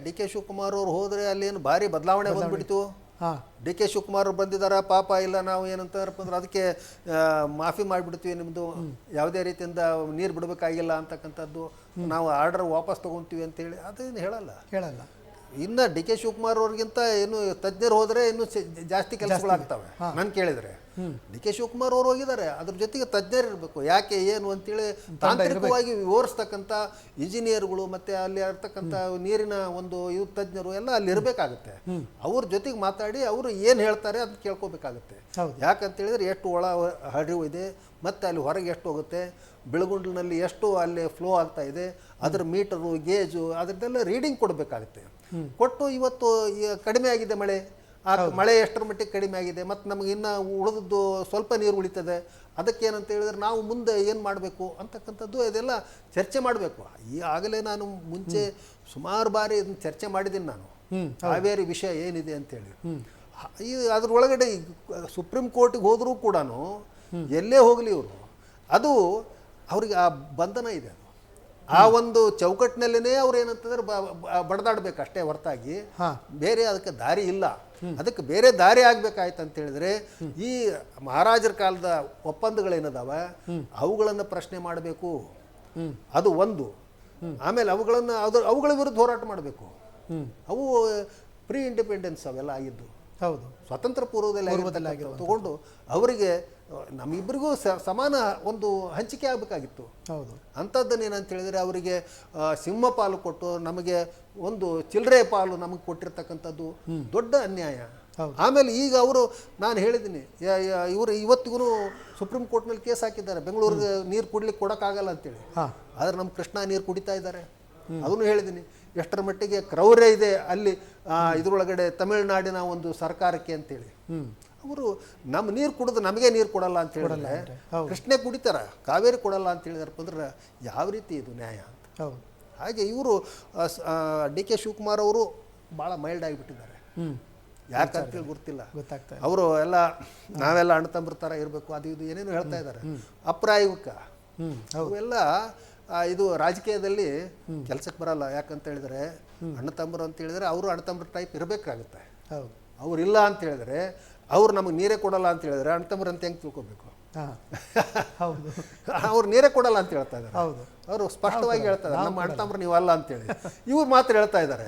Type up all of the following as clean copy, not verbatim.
D K Shivakumar ಅವರು ಹೋದರೆ ಅಲ್ಲೇನು ಭಾರಿ ಬದಲಾವಣೆ ಬಂದ್ಬಿಡ್ತು. ಡಿ ಕೆ ಶಿವಕುಮಾರ್ ಬಂದಿದ್ದಾರೆ, ಪಾಪ ಇಲ್ಲ ನಾವು ಏನಂತಾರಪ್ಪ ಅಂದ್ರೆ ಅದಕ್ಕೆ ಮಾಫಿ ಮಾಡಿಬಿಡ್ತೀವಿ, ನಿಮ್ಮದು ಯಾವುದೇ ರೀತಿಯಿಂದ ನೀರು ಬಿಡಬೇಕಾಗಿಲ್ಲ ಅಂತಕ್ಕಂಥದ್ದು, ನಾವು ಆರ್ಡರ್ ವಾಪಸ್ ತೊಗೊತೀವಿ ಅಂತೇಳಿ ಅದೇನು ಹೇಳಲ್ಲ. ಇನ್ನು ಡಿ ಕೆ ಶಿವಕುಮಾರ್ ಅವ್ರಿಗಿಂತ ಏನು ತಜ್ಞರು ಹೋದರೆ ಇನ್ನೂ ಜಾಸ್ತಿ ಕೆಲಸಗಳಾಗ್ತವೆ. ನಾನು ಕೇಳಿದರೆ ಡಿ ಕೆ ಶಿವಕುಮಾರ್ ಅವರು ಹೋಗಿದ್ದಾರೆ, ಅದ್ರ ಜೊತೆಗೆ ತಜ್ಞರು ಇರಬೇಕು. ಯಾಕೆ ಏನು ಅಂತೇಳಿ ತಾಂತ್ರಿಕವಾಗಿ ವಿವರಿಸ್ತಕ್ಕಂಥ ಇಂಜಿನಿಯರ್ಗಳು ಮತ್ತು ಅಲ್ಲಿ ಇರ್ತಕ್ಕಂಥ ನೀರಿನ ಒಂದು ಇವು ತಜ್ಞರು ಎಲ್ಲ ಅಲ್ಲಿ ಇರಬೇಕಾಗುತ್ತೆ. ಅವ್ರ ಜೊತೆಗೆ ಮಾತಾಡಿ ಅವರು ಏನು ಹೇಳ್ತಾರೆ ಅದನ್ನ ಕೇಳ್ಕೋಬೇಕಾಗುತ್ತೆ. ಯಾಕಂತೇಳಿದ್ರೆ ಎಷ್ಟು ಒಳ ಹರಿವು ಇದೆ ಮತ್ತು ಅಲ್ಲಿ ಹೊರಗೆ ಎಷ್ಟು ಹೋಗುತ್ತೆ, ಬೆಳಗುಂಡ್ಲಿನಲ್ಲಿ ಎಷ್ಟು ಅಲ್ಲಿ ಫ್ಲೋ ಆಗ್ತಾ ಇದೆ, ಅದರ ಮೀಟರು ಗೇಜು ಅದರದ್ದೆಲ್ಲ ರೀಡಿಂಗ್ ಕೊಡಬೇಕಾಗುತ್ತೆ. ಕೊಟ್ಟು ಇವತ್ತು ಕಡಿಮೆ ಆಗಿದೆ ಮಳೆ ಎಷ್ಟರ ಮಟ್ಟಿಗೆ ಕಡಿಮೆ ಆಗಿದೆ ಮತ್ತು ನಮಗೆ ಇನ್ನು ಉಳಿದದ್ದು ಸ್ವಲ್ಪ ನೀರು ಉಳಿತದೆ, ಅದಕ್ಕೇನಂತ ಹೇಳಿದ್ರೆ ನಾವು ಮುಂದೆ ಏನು ಮಾಡಬೇಕು ಅಂತಕ್ಕಂಥದ್ದು ಇದೆಲ್ಲ ಚರ್ಚೆ ಮಾಡಬೇಕು. ಆಗಲೇ ನಾನು ಮುಂಚೆ ಸುಮಾರು ಬಾರಿ ಇದನ್ನು ಚರ್ಚೆ ಮಾಡಿದ್ದೀನಿ ನಾನು, ಕಾವೇರಿ ವಿಷಯ ಏನಿದೆ ಅಂತೇಳಿ. ಅದ್ರೊಳಗಡೆ ಸುಪ್ರೀಂ ಕೋರ್ಟಿಗೆ ಹೋದರೂ ಕೂಡ ಎಲ್ಲೇ ಹೋಗಲಿ ಇವರು ಅದು ಅವ್ರಿಗೆ ಆ ಬಂಧನ ಇದೆ. ಆ ಒಂದು ಚೌಕಟ್ಟಿನಲ್ಲೇ ಅವ್ರು ಏನಂತಂದ್ರೆ ಬಡದಾಡ್ಬೇಕು ಅಷ್ಟೇ ಹೊರತಾಗಿ ಬೇರೆ ಅದಕ್ಕೆ ದಾರಿ ಇಲ್ಲ. ಅದಕ್ಕೆ ಬೇರೆ ದಾರಿ ಆಗ್ಬೇಕಾಯ್ತು ಅಂತ ಹೇಳಿದ್ರೆ ಈ ಮಹಾರಾಜರ ಕಾಲದ ಒಪ್ಪಂದಗಳೇನದಾವ ಅವುಗಳನ್ನು ಪ್ರಶ್ನೆ ಮಾಡಬೇಕು, ಅದು ಒಂದು. ಆಮೇಲೆ ಅವುಗಳ ವಿರುದ್ಧ ಹೋರಾಟ ಮಾಡಬೇಕು. ಅವು ಪ್ರೀ ಇಂಡಿಪೆಂಡೆನ್ಸ್ ಅವೆಲ್ಲ ಆಗಿದ್ದು, ಹೌದು, ಸ್ವತಂತ್ರ ಪೂರ್ವದಲ್ಲಿ ತಗೊಂಡು ಅವರಿಗೆ ನಮ್ಮಿಬ್ಬರಿಗೂ ಸಮಾನ ಒಂದು ಹಂಚಿಕೆ ಆಗಬೇಕಾಗಿತ್ತು. ಹೌದು, ಅಂಥದ್ದನ್ನೇನಂತ ಹೇಳಿದರೆ ಅವರಿಗೆ ಸಿಂಹ ಪಾಲು ಕೊಟ್ಟು ನಮಗೆ ಒಂದು ಚಿಲ್ಲರೆ ಪಾಲು ನಮಗೆ ಕೊಟ್ಟಿರ್ತಕ್ಕಂಥದ್ದು ದೊಡ್ಡ ಅನ್ಯಾಯ. ಆಮೇಲೆ ಈಗ ಅವರು ನಾನು ಹೇಳಿದ್ದೀನಿ, ಇವರು ಇವತ್ತಿಗೂ ಸುಪ್ರೀಂ ಕೋರ್ಟ್ನಲ್ಲಿ ಕೇಸ್ ಹಾಕಿದ್ದಾರೆ, ಬೆಂಗಳೂರಿಗೆ ನೀರು ಕುಡ್ಲಿಕ್ಕೆ ಕೊಡೋಕ್ಕಾಗಲ್ಲ ಅಂತೇಳಿ. ಆದರೆ ನಮ್ಮ ಕೃಷ್ಣಾ ನೀರು ಕುಡಿತಾ ಇದ್ದಾರೆ, ಅದನ್ನು ಹೇಳಿದ್ದೀನಿ. ಎಷ್ಟರ ಮಟ್ಟಿಗೆ ಕ್ರೌರ್ಯ ಇದೆ ಅಲ್ಲಿ ಇದರೊಳಗಡೆ ತಮಿಳುನಾಡಿನ ಒಂದು ಸರ್ಕಾರಕ್ಕೆ ಅಂತೇಳಿ. ಅವರು ನಮ್ಮ ನೀರು ಕುಡಿದು ನಮಗೆ ನೀರು ಕೊಡಲ್ಲ ಅಂತ ಹೇಳಿದ್ರೆ ಕೃಷ್ಣೇ ಕುಡಿತಾರ, ಕಾವೇರಿ ಕೊಡಲ್ಲ ಅಂತ ಹೇಳಿದಾರಪ್ಪ ಅಂದ್ರೆ ಯಾವ ರೀತಿ ಇದು ನ್ಯಾಯ ಅಂತ. ಹಾಗೆ ಇವರು ಡಿ ಕೆ ಶಿವಕುಮಾರ್ ಅವರು ಭಾಳ ಮೈಲ್ಡ್ ಆಗಿಬಿಟ್ಟಿದ್ದಾರೆ. ಯಾಕಂತೇಳಿ ಗೊತ್ತಿಲ್ಲ, ಅವರು ಎಲ್ಲ ನಾವೆಲ್ಲ ಅಣ್ಣ ತಮ್ಮರ ಥರ ಇರಬೇಕು ಅದು ಇದು ಏನೇನು ಹೇಳ್ತಾ ಇದ್ದಾರೆ. ಅಪ್ರಾಯೋಗಿಕ ಅವೆಲ್ಲ ಇದು ರಾಜಕೀಯದಲ್ಲಿ ಕೆಲಸಕ್ಕೆ ಬರಲ್ಲ. ಯಾಕಂತ ಹೇಳಿದ್ರೆ ಅಣ್ಣ ತಮ್ಮರು ಅಂತ ಹೇಳಿದ್ರೆ ಅವರು ಅಣ್ಣ ತಮ್ಮರ ಟೈಪ್ ಇರಬೇಕಾಗುತ್ತೆ. ಅವ್ರಿಲ್ಲ ಅಂತ ಹೇಳಿದ್ರೆ ಅವ್ರು ನಮಗೆ ನೀರೇ ಕೊಡಲ್ಲ ಅಂತ ಹೇಳಿದ್ರೆ ಅಣ್ಣ ತಮ್ಮರು ಅಂತ ಹೆಂಗೆ ತಿಳ್ಕೊಬೇಕು? ಅವ್ರು ನೀರೇ ಕೊಡಲ್ಲ ಅಂತ ಹೇಳ್ತಾ ಇದ್ದಾರೆ. ಅವರು ಸ್ಪಷ್ಟವಾಗಿ ಹೇಳ್ತಾ ಇದ್ದಾರೆ ನಮ್ಮ ಅಣ್ಣ ತಮ್ಮರು ನೀವಲ್ಲ ಅಂತೇಳಿ. ಇವ್ರು ಮಾತ್ರ ಹೇಳ್ತಾ ಇದ್ದಾರೆ.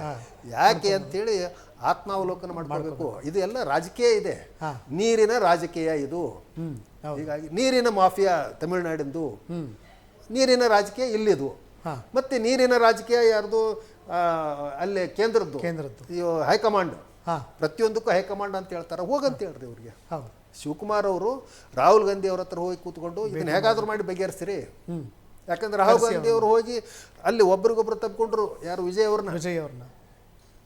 ಯಾಕೆ ಅಂತೇಳಿ ಆತ್ಮಾವಲೋಕನ ಮಾಡ್ಕೊಳ್ಬೇಕು. ಇದು ಎಲ್ಲ ರಾಜಕೀಯ ಇದೆ, ನೀರಿನ ರಾಜಕೀಯ ಇದು. ಹೀಗಾಗಿ ನೀರಿನ ಮಾಫಿಯಾ ತಮಿಳುನಾಡಿಂದು, ನೀರಿನ ರಾಜಕೀಯ ಇಲ್ಲಿದು. ಮತ್ತೆ ನೀರಿನ ರಾಜಕೀಯ ಯಾರ್ದು? ಅಲ್ಲೇ ಕೇಂದ್ರದ್ದು ಹೈಕಮಾಂಡ್. ಪ್ರತಿಯೊಂದಕ್ಕೂ ಹೈಕಮಾಂಡ್ ಅಂತ ಹೇಳ್ತಾರೆ. ಹೋಗಂತ ಹೇಳ್ರಿ ಇವ್ರಿಗೆ. ಶಿವಕುಮಾರ್ ಅವರು ರಾಹುಲ್ ಗಾಂಧಿ ಅವ್ರ ಹತ್ರ ಹೋಗಿ ಕೂತ್ಕೊಂಡು ಇದನ್ನ ಹೇಗಾದ್ರೂ ಮಾಡಿ ಬಗೆಹರಿಸಿರಿ. ಯಾಕಂದ್ರೆ ರಾಹುಲ್ ಗಾಂಧಿ ಅವರು ಹೋಗಿ ಅಲ್ಲಿ ಒಬ್ರಿಗೊಬ್ರು ತಪ್ಪಿಕೊಂಡ್ರು, ಯಾರು ವಿಜಯ್ ಅವ್ರನ್ನ.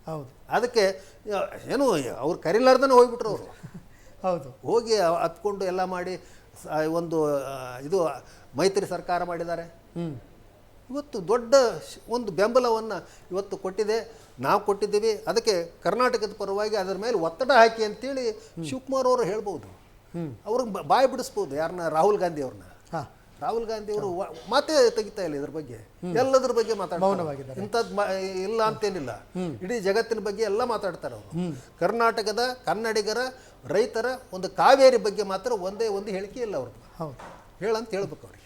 ಹೌದು, ಅದಕ್ಕೆ ಏನು ಅವ್ರು ಕರಿಲಾರ್ದನೇ ಹೋಗ್ಬಿಟ್ರು ಅವರು. ಹೌದು, ಹೋಗಿ ಹತ್ಕೊಂಡು ಎಲ್ಲ ಮಾಡಿ ಒಂದು ಇದು ಮೈತ್ರಿ ಸರ್ಕಾರ ಮಾಡಿದ್ದಾರೆ. ಇವತ್ತು ದೊಡ್ಡ ಒಂದು ಬೆಂಬಲವನ್ನು ಇವತ್ತು ಕೊಟ್ಟಿದೆ, ನಾವು ಕೊಟ್ಟಿದ್ದೀವಿ. ಅದಕ್ಕೆ ಕರ್ನಾಟಕದ ಪರವಾಗಿ ಅದರ ಮೇಲೆ ಒತ್ತಡ ಹಾಕಿ ಅಂತೇಳಿ ಶಿವಕುಮಾರ್ ಅವರು ಹೇಳ್ಬೋದು. ಅವ್ರಿಗೆ ಬಾಯಿ ಬಿಡಿಸ್ಬೋದು ಯಾರನ್ನ? ರಾಹುಲ್ ಗಾಂಧಿ ಅವ್ರನ್ನ. ರಾಹುಲ್ ಗಾಂಧಿ ಅವರು ಮಾತೇ ತೆಗಿತಾ ಇಲ್ಲ ಇದ್ರ ಬಗ್ಗೆ, ಎಲ್ಲದ್ರ ಬಗ್ಗೆ ಮಾತಾಡ್ತಾರೆ. ಇಂಥದ್ದು ಇಲ್ಲ ಅಂತೇನಿಲ್ಲ, ಇಡೀ ಜಗತ್ತಿನ ಬಗ್ಗೆ ಎಲ್ಲ ಮಾತಾಡ್ತಾರೆ ಅವರು. ಕರ್ನಾಟಕದ ಕನ್ನಡಿಗರ ರೈತರ ಒಂದು ಕಾವೇರಿ ಬಗ್ಗೆ ಮಾತ್ರ ಒಂದೇ ಒಂದು ಹೇಳಿಕೆ ಇಲ್ಲ ಅವ್ರದ್ದು. ಹೇಳಂತ ಹೇಳ್ಬೇಕು ಅವ್ರಿಗೆ.